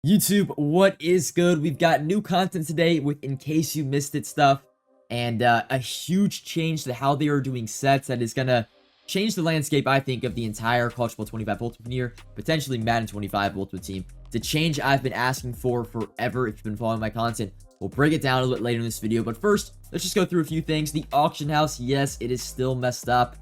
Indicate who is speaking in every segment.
Speaker 1: YouTube, what is good? We've got new content today with In Case You Missed It stuff, and a huge change to how they are doing sets that is going to change the landscape, I think, of the entire College Football 25 Ultimate Year, potentially Madden 25 Ultimate Team. It's a change I've been asking for forever if you've been following my content. We'll break it down a little bit later in this video, but first, let's just go through a few things. The auction house, yes, it is still messed up.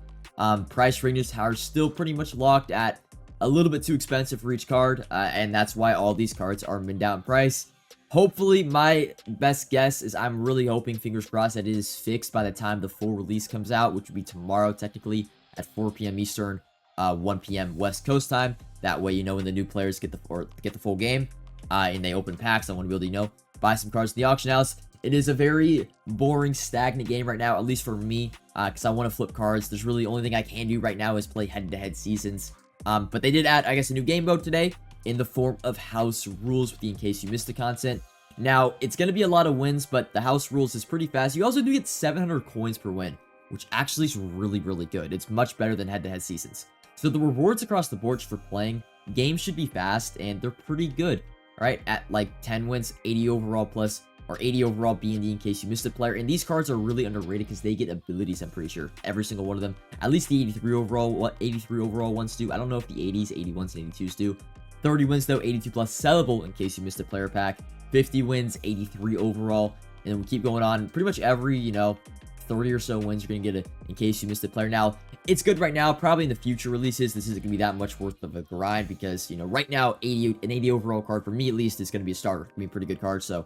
Speaker 1: Price ranges are still pretty much locked at a little bit too expensive for each card, and that's why all these cards are min down in price. Hopefully, my best guess is I'm really hoping, fingers crossed, that it is fixed by the time the full release comes out, which would be tomorrow, technically, at 4 p.m. Eastern, 1 p.m. West Coast time. That way, you know, when the new players get the full game, and they open packs, I want to be able to, buy some cards in the auction house. It is a very boring, stagnant game right now, at least for me, because I want to flip cards. There's really the only thing I can do right now is play head-to-head seasons. But they did add, I guess, a new game mode today in the form of house rules with the In Case You Missed the content. Now, it's going to be a lot of wins, but the house rules is pretty fast. You also do get 700 coins per win, which actually is really, really good. It's much better than head-to-head seasons. So the rewards across the board for playing games should be fast, and they're pretty good, right? At like 10 wins, 80 overall plus, or 80 overall being the In Case You Missed It player. And these cards are really underrated because they get abilities, I'm pretty sure. Every single one of them. At least the 83 overall ones do. I don't know if the 80s, 81s, and 82s do. 30 wins though, 82 plus sellable In Case You Missed It player pack. 50 wins, 83 overall. And then we keep going on. Pretty much every, 30 or so wins, you're going to get a In Case You Missed It player. Now, it's good right now. Probably in the future releases, this isn't going to be that much worth of a grind because, right now, an 80 overall card, for me at least, is going to be a starter. It's going to be a pretty good card, so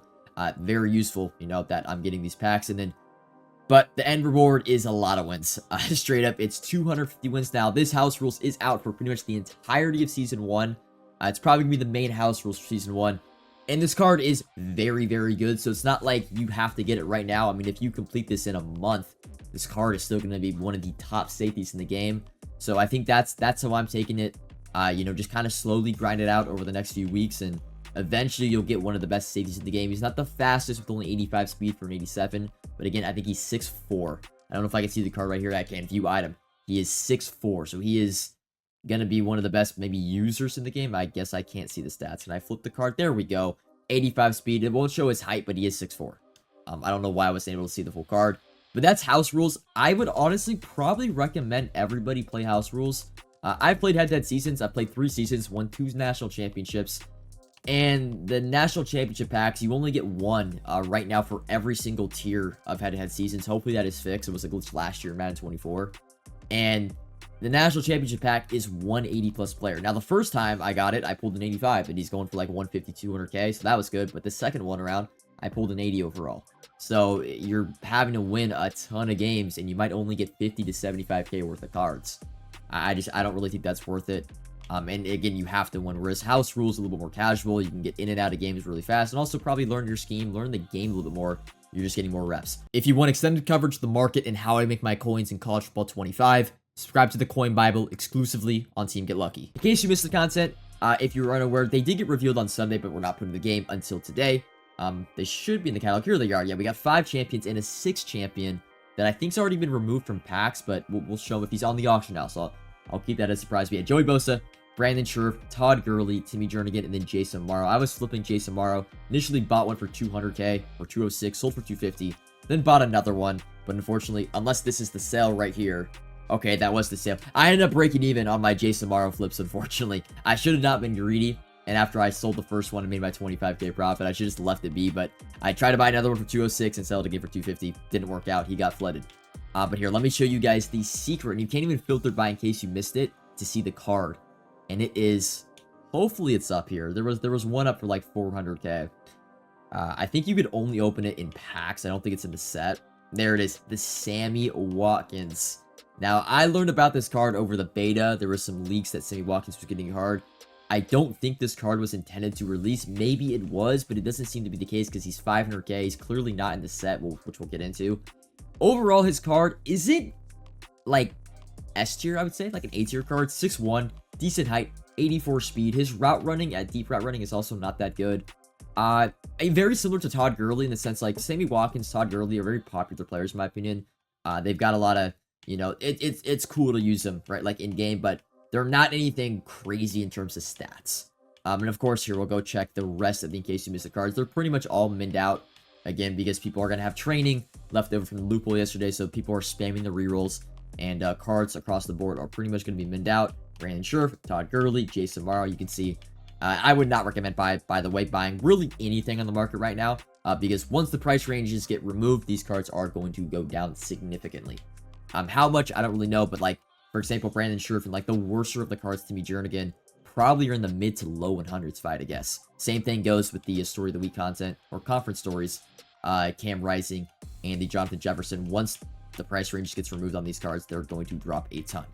Speaker 1: very useful, that I'm getting these packs. And then, but the end reward is a lot of wins. Straight up, it's 250 wins now. This house rules is out for pretty much the entirety of Season 1. It's probably going to be the main house rules for Season 1. And this card is very, very good, so it's not like you have to get it right now. I mean, if you complete this in a month, this card is still going to be one of the top safeties in the game. So I think that's how I'm taking it. Just kind of slowly grind it out over the next few weeks, and eventually you'll get one of the best safeties in the game. He's not the fastest with only 85 speed for an 87, but again, I think he's 6'4". I don't know if I can see the card right here. I can view item. He is 6'4", so he is gonna be one of the best maybe users in the game. I guess I can't see the stats, and I flipped the card. There we go. 85 speed. It won't show his height, but he is 6'4". I don't know why I wasn't able to see the full card, but that's house rules. I would honestly probably recommend everybody play house rules. I've played head-to-head seasons. I've played 3 seasons, won 2 national championships. And the national championship packs, you only get one right now for every single tier of head-to-head seasons. Hopefully that is fixed. It was a glitch last year in Madden 24. And the national championship pack is 180 plus player. Now, the first time I got it, I pulled an 85, and he's going for like 150, 200k, so that was good. But the second one around, I pulled an 80 overall. So you're having to win a ton of games, and you might only get 50 to 75k worth of cards. I don't really think that's worth it. And again, you have to win, whereas house rules a little bit more casual. You can get in and out of games really fast, and also probably learn your scheme, learn the game a little bit more. You're just getting more reps. If you want extended coverage of the market and how I make my coins in College Football 25, subscribe to the Coin Bible exclusively on Team Get Lucky. In case you missed the content, if you were unaware, they did get revealed on Sunday, but we're not putting the game until today. They should be in the catalog. Here they are. Yeah, we got 5 champions and a 6th champion that I think's already been removed from packs, but we'll show him if he's on the auction house. So I'll keep that as a surprise. We had Joey Bosa, Brandon Scherf, Todd Gurley, Timmy Jernigan, and then Jason Morrow. I was flipping Jason Morrow. Initially bought one for 200k or 206, sold for 250, then bought another one. But unfortunately, unless this is the sale right here. Okay, that was the sale. I ended up breaking even on my Jason Morrow flips, unfortunately. I should have not been greedy. And after I sold the first one and made my 25k profit, I should have just left it be. But I tried to buy another one for 206 and sell it again for 250. Didn't work out. He got flooded. But here, let me show you guys the secret. And you can't even filter by In Case You Missed It to see the card. And it is, hopefully it's up here. There was one up for like 400k. I think you could only open it in packs. I don't think it's in the set. There it is, the Sammy Watkins. Now, I learned about this card over the beta. There were some leaks that Sammy Watkins was getting a card. I don't think this card was intended to release. Maybe it was, but it doesn't seem to be the case because he's 500k. He's clearly not in the set, which we'll get into. Overall, his card isn't like S tier, I would say, like an A tier card. 6'1", decent height, 84 speed. His route running at deep route running is also not that good. Very similar to Todd Gurley in the sense like Sammy Watkins, Todd Gurley are very popular players in my opinion. They've got a lot of, it's cool to use them, right? Like in game, but they're not anything crazy in terms of stats. And of course, here we'll go check the rest of the In Case You Missed It cards. They're pretty much all minned out. Again, because people are going to have training left over from the loophole yesterday, so people are spamming the rerolls. And cards across the board are pretty much going to be minned out. Brandon Scherf, Todd Gurley, Jason Morrow. You can see, I would not recommend, by the way, buying really anything on the market right now. Because once the price ranges get removed, these cards are going to go down significantly. How much, I don't really know, but like, for example, Brandon Scherf and like the worser of the cards, Timmy Jernigan, probably are in the mid to low 100s, if I had to guess. Same thing goes with the Story of the Week content, or conference stories, Cam Rising, and the Jonathan Jefferson. Once the price range gets removed on these cards, they're going to drop a ton.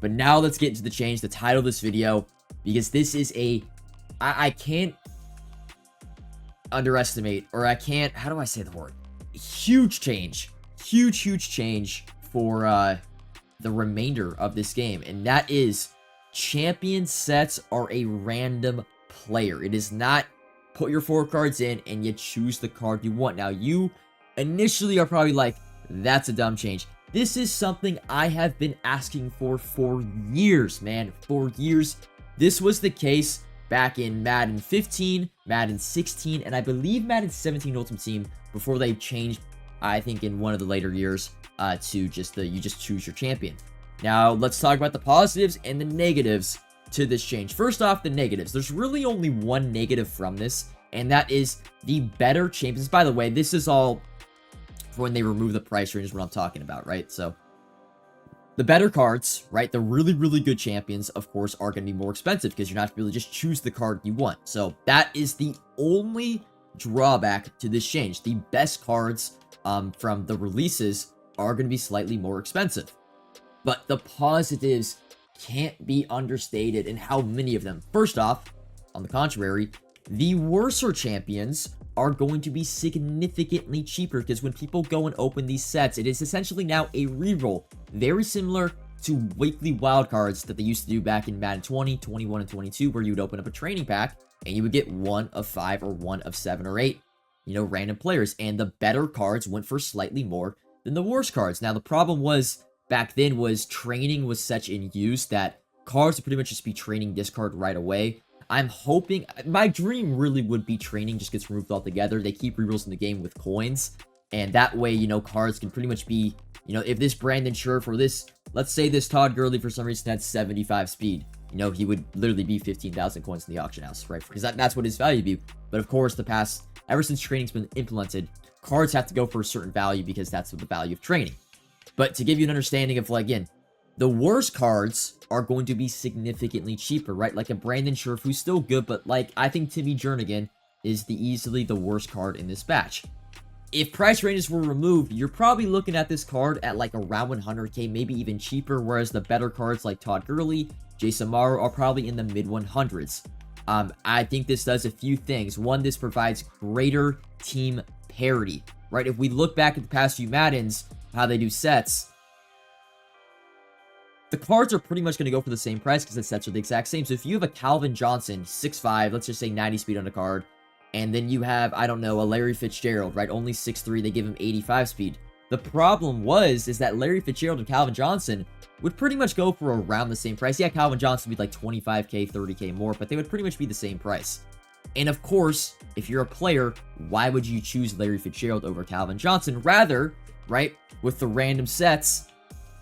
Speaker 1: But now let's get into the change, the title of this video, because this is I can't underestimate, or I can't, how do I say the word? Huge change. Huge change for the remainder of this game, and that is champion sets are a random player. It is not put your 4 cards in and you choose the card you want. Now, you initially are probably like, that's a dumb change. This is something I have been asking for years, man. For years. This was the case back in Madden 15, Madden 16, and I believe Madden 17 Ultimate Team before they changed, I think, in one of the later years to just you just choose your champion. Now, let's talk about the positives and the negatives to this change. First off, the negatives. There's really only one negative from this, and that is the better champions. By the way, this is all for when they remove the price range, is what I'm talking about, right? So, the better cards, right, the really good champions, of course, are going to be more expensive because you're not really just choose the card you want. So, that is the only drawback to this change. The best cards from the releases are going to be slightly more expensive. But the positives can't be understated in how many of them. First off, on the contrary, the worser champions are going to be significantly cheaper because when people go and open these sets, it is essentially now a reroll. Very similar to weekly wildcards that they used to do back in Madden 20, 21, and 22, where you would open up a training pack and you would get 1 of 5 or 1 of 7 or 8, random players. And the better cards went for slightly more than the worse cards. Now, the problem was, back then, was training was such in use that cards would pretty much just be training discard right away. I'm hoping, my dream really would be training just gets removed altogether. They keep rerolls in the game with coins, and that way, cards can pretty much be, if this Brandon Scherf or this, let's say this Todd Gurley for some reason had 75 speed, he would literally be 15,000 coins in the auction house, right? Because that's what his value would be. But of course, ever since training's been implemented, cards have to go for a certain value because that's the value of training. But to give you an understanding of, again, the worst cards are going to be significantly cheaper, right? Like a Brandon Scherf, who's still good, but I think Timmy Jernigan is easily the worst card in this batch. If price ranges were removed, you're probably looking at this card at around 100k, maybe even cheaper, whereas the better cards like Todd Gurley, Jason Morrow are probably in the mid 100s. I think this does a few things. One, this provides greater team parity, right? If we look back at the past few Maddens, how they do sets, the cards are pretty much going to go for the same price because the sets are the exact same. So if you have a Calvin Johnson, 6'5", let's just say 90 speed on the card, and then you have, I don't know, a Larry Fitzgerald, right? Only 6'3", they give him 85 speed. The problem is that Larry Fitzgerald and Calvin Johnson would pretty much go for around the same price. Yeah, Calvin Johnson would be 25k, 30k more, but they would pretty much be the same price. And of course, if you're a player, why would you choose Larry Fitzgerald over Calvin Johnson? Rather, right, with the random sets,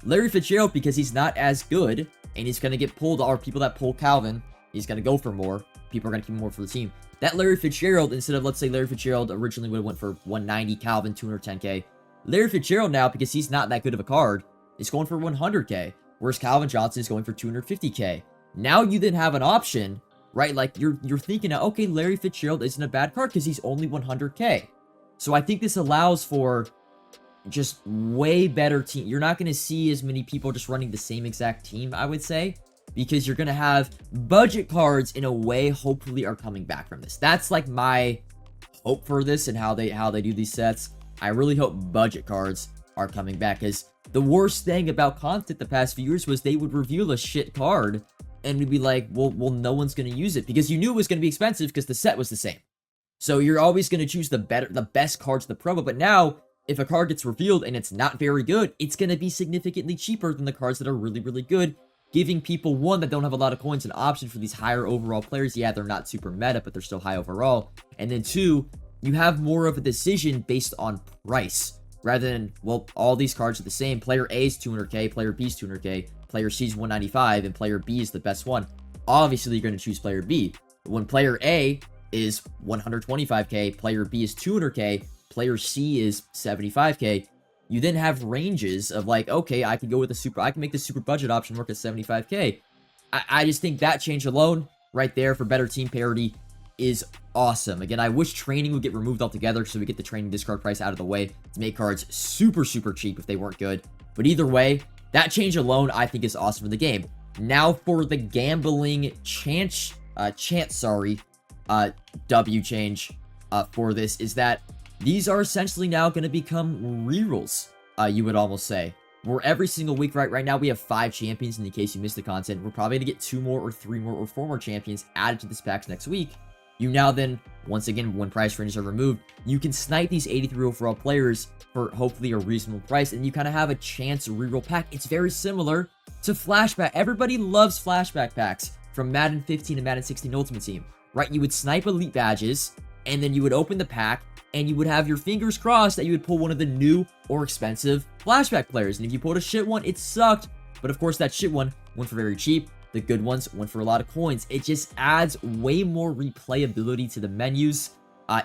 Speaker 1: Larry Fitzgerald, because he's not as good, and he's going to get pulled, or people that pull Calvin, he's going to go for more. People are going to keep more for the team. That Larry Fitzgerald, instead of, let's say, Larry Fitzgerald originally would have went for 190, Calvin 210k. Larry Fitzgerald now, because he's not that good of a card, is going for 100k, whereas Calvin Johnson is going for 250k. Now you then have an option, right? You're thinking, okay, Larry Fitzgerald isn't a bad card because he's only 100k. So I think this allows for just way better team. You're not going to see as many people just running the same exact team, I would say, because you're going to have budget cards in a way hopefully are coming back from this. That's my hope for this and how they do these sets. I really hope budget cards are coming back, because the worst thing about content the past few years was they would reveal a shit card and we'd be like, well, no one's going to use it because you knew it was going to be expensive because the set was the same. So you're always going to choose the best cards in the promo. But now, if a card gets revealed and it's not very good, it's going to be significantly cheaper than the cards that are really good. giving people, one, that don't have a lot of coins, an option for these higher overall players. Yeah, they're not super meta, but they're still high overall. And then two, you have more of a decision based on price, rather than, well, all these cards are the same. Player A is 200k, player B is 200k, player C is 195, and player B is the best one. Obviously, you're going to choose player B. When player A is 125k, player B is 200k, player C is 75k, you then have ranges of like, okay, I can go with I can make the super budget option work at 75k. I just think that change alone right there for better team parity is awesome. Again, I wish training would get removed altogether so we get the training discard price out of the way to make cards super, super cheap if they weren't good. But either way, that change alone I think is awesome for the game. Now for the gambling W change for this is that these are essentially now going to become rerolls, you would almost say. Where every single week right now we have 5 champions, in case you missed the content. We're probably going to get 2 more or 3 more or 4 more champions added to this pack next week. You now then, once again, when price ranges are removed, you can snipe these 83 overall players for hopefully a reasonable price, and you kind of have a chance reroll pack. It's very similar to flashback. Everybody loves flashback packs from Madden 15 and Madden 16 Ultimate Team, right? You would snipe elite badges, and then you would open the pack, and you would have your fingers crossed that you would pull one of the new or expensive flashback players. And if you pulled a shit one, it sucked. But of course, that shit one went for very cheap. The good ones went for a lot of coins. It just adds way more replayability to the menus.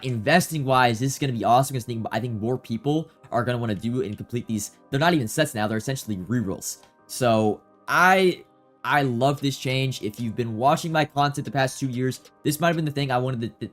Speaker 1: Investing wise, this is going to be awesome because I think more people are going to want to do and complete these. They're not even sets now. They're essentially rerolls. So I love this change. If you've been watching my content the past 2 years, this might have been the thing I wanted to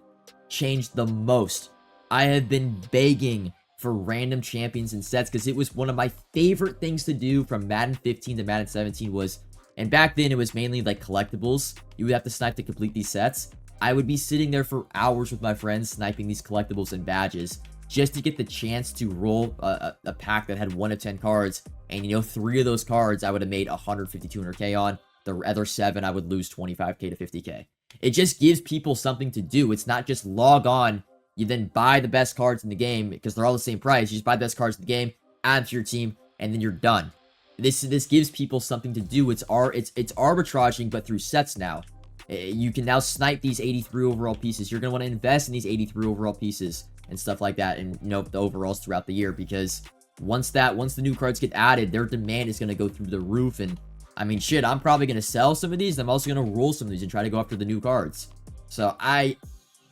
Speaker 1: change the most. I have been begging for random champions and sets because it was one of my favorite things to do from Madden 15 to Madden 17 was, and back then it was mainly like collectibles. You would have to snipe to complete these sets. I would be sitting there for hours with my friends sniping these collectibles and badges just to get the chance to roll a pack that had 1 of 10 cards. And, 3 of those cards I would have made 150, 200k on. The other 7 I would lose 25k to 50k. It just gives people something to do. It's not just log on, you then buy the best cards in the game because they're all the same price. You just buy the best cards in the game, add them to your team, and then you're done. This gives people something to do. It's arbitraging, but through sets now. You can now snipe these 83 overall pieces. You're going to want to invest in these 83 overall pieces and stuff like that, and the overalls throughout the year, because once the new cards get added, their demand is going to go through the roof. And I mean, shit, I'm probably going to sell some of these. I'm also going to roll some of these and try to go after the new cards. So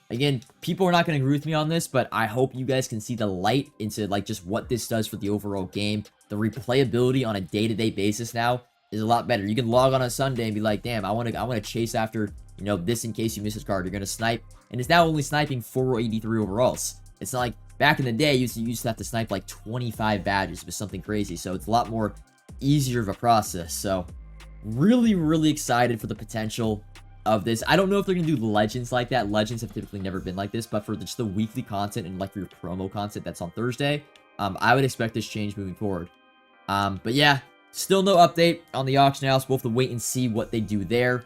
Speaker 1: again, people are not going to agree with me on this, but I hope you guys can see the light into like just what this does for the overall game. The replayability on a day-to-day basis now is a lot better. You can log on Sunday and be like, damn, I want to chase after, this in case you miss this card. You're going to snipe, and it's now only sniping 483 overalls. It's not like back in the day, you used to have to snipe like 25 badges. It was something crazy. So it's a lot more easier of a process. So really, really excited for the potential of this. I don't know if they're going to do legends like that. Legends have typically never been like this, but for just the weekly content and like for your promo content that's on Thursday, I would expect this change moving forward. But yeah, still no update on the auction house. We'll have to wait and see what they do there.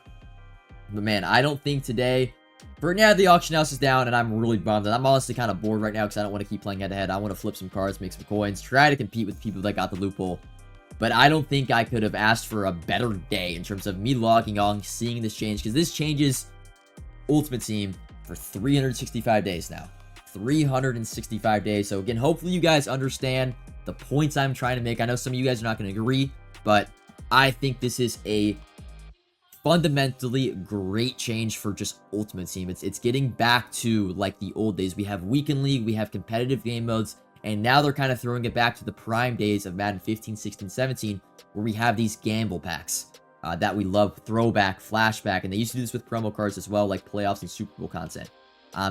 Speaker 1: But man, I don't think today, for now, the auction house is down, and I'm really bummed. And I'm honestly kind of bored right now because I don't want to keep playing head-to-head. I want to flip some cards, make some coins, try to compete with people that got the loophole. But I don't think I could have asked for a better day in terms of me logging on, seeing this change, because this changes Ultimate Team for 365 days now. 365 days. So again, hopefully you guys understand the points I'm trying to make. I know some of you guys are not going to agree, but I think this is a fundamentally great change for just Ultimate Team. It's getting back to like the old days. We have Weekend League, we have competitive game modes, and now they're kind of throwing it back to the prime days of Madden 15, 16, 17, where we have these gamble packs that we love, throwback, flashback, and they used to do this with promo cards as well, like playoffs and Super Bowl content.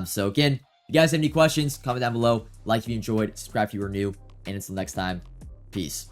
Speaker 1: So again, if you guys have any questions, comment down below, like if you enjoyed, subscribe if you were new, and until next time, peace.